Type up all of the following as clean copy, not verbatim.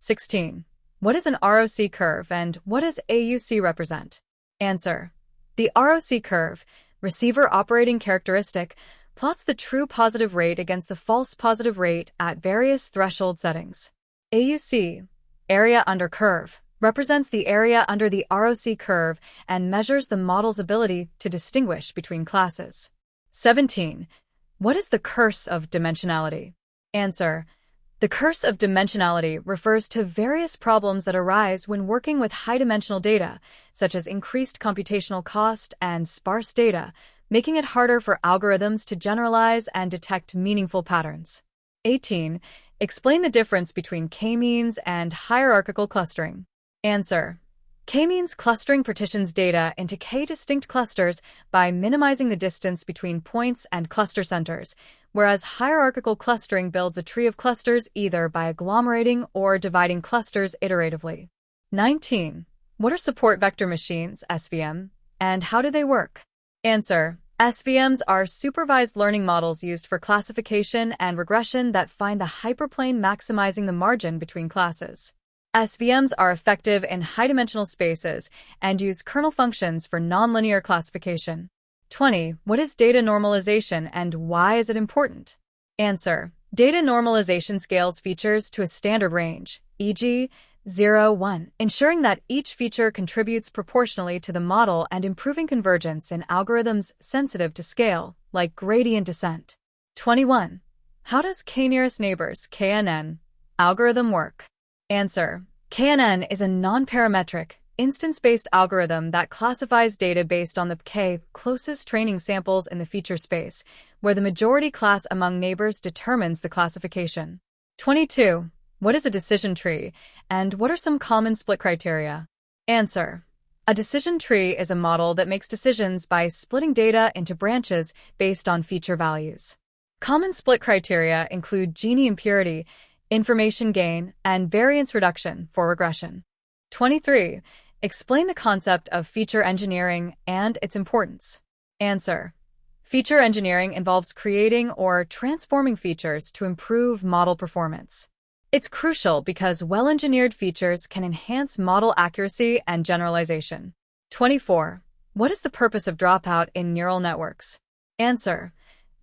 16. What is an ROC curve and what does AUC represent? Answer. The ROC curve, receiver operating characteristic, plots the true positive rate against the false positive rate at various threshold settings. AUC, area under curve, represents the area under the ROC curve and measures the model's ability to distinguish between classes. 17. What is the curse of dimensionality? Answer. The curse of dimensionality refers to various problems that arise when working with high-dimensional data, such as increased computational cost and sparse data, making it harder for algorithms to generalize and detect meaningful patterns. 18. Explain the difference between k-means and hierarchical clustering. Answer. K-means clustering partitions data into k distinct clusters by minimizing the distance between points and cluster centers, whereas hierarchical clustering builds a tree of clusters either by agglomerating or dividing clusters iteratively. 19. What are support vector machines, SVM, and how do they work? Answer. SVMs are supervised learning models used for classification and regression that find the hyperplane maximizing the margin between classes. SVMs are effective in high-dimensional spaces and use kernel functions for nonlinear classification. 20. What is data normalization and why is it important? Answer. Data normalization scales features to a standard range, e.g., 0, 1, ensuring that each feature contributes proportionally to the model and improving convergence in algorithms sensitive to scale, like gradient descent. 21. How does k-nearest neighbors, KNN, algorithm work? Answer. KNN is a non-parametric, instance-based algorithm that classifies data based on the k closest training samples in the feature space, where the majority class among neighbors determines the classification. 22. What is a decision tree, and what are some common split criteria? Answer. A decision tree is a model that makes decisions by splitting data into branches based on feature values. Common split criteria include Gini impurity, information gain, and variance reduction for regression. 23. Explain the concept of feature engineering and its importance. Answer. Feature engineering involves creating or transforming features to improve model performance. It's crucial because well-engineered features can enhance model accuracy and generalization. 24. What is the purpose of dropout in neural networks? Answer.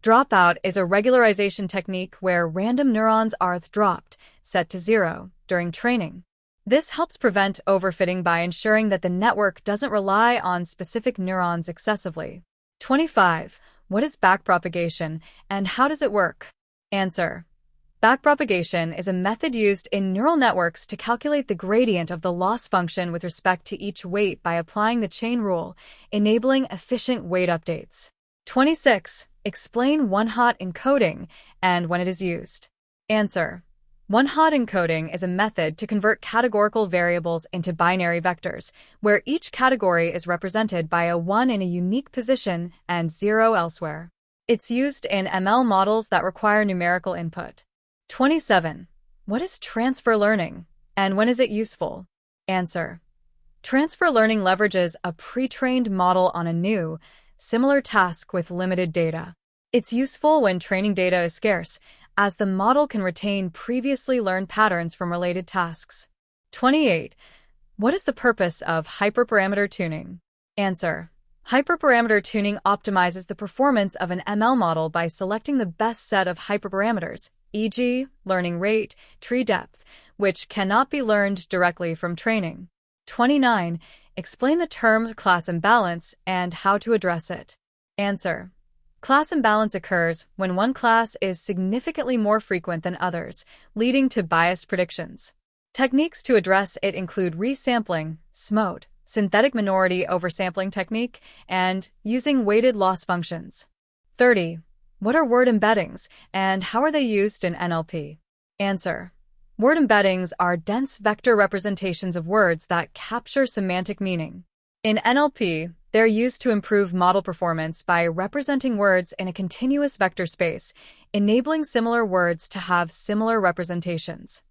Dropout is a regularization technique where random neurons are dropped, set to 0, during training. This helps prevent overfitting by ensuring that the network doesn't rely on specific neurons excessively. 25. What is backpropagation and how does it work? Answer. Backpropagation is a method used in neural networks to calculate the gradient of the loss function with respect to each weight by applying the chain rule, enabling efficient weight updates. 26. Explain one-hot encoding and when it is used. Answer. One-hot encoding is a method to convert categorical variables into binary vectors, where each category is represented by a 1 in a unique position and 0 elsewhere. It's used in ML models that require numerical input. 27. What is transfer learning, and when is it useful? Answer. Transfer learning leverages a pre-trained model on a new, similar task with limited data. It's useful when training data is scarce, as the model can retain previously learned patterns from related tasks. 28. What is the purpose of hyperparameter tuning? Answer. Hyperparameter tuning optimizes the performance of an ML model by selecting the best set of hyperparameters, e.g., learning rate, tree depth, which cannot be learned directly from training. 29. Explain the term class imbalance and how to address it. Answer. Class imbalance occurs when one class is significantly more frequent than others, leading to biased predictions. Techniques to address it include resampling, SMOTE, synthetic minority oversampling technique, and using weighted loss functions. 30. What are word embeddings, and how are they used in NLP? Answer. Word embeddings are dense vector representations of words that capture semantic meaning. In NLP, they're used to improve model performance by representing words in a continuous vector space, enabling similar words to have similar representations.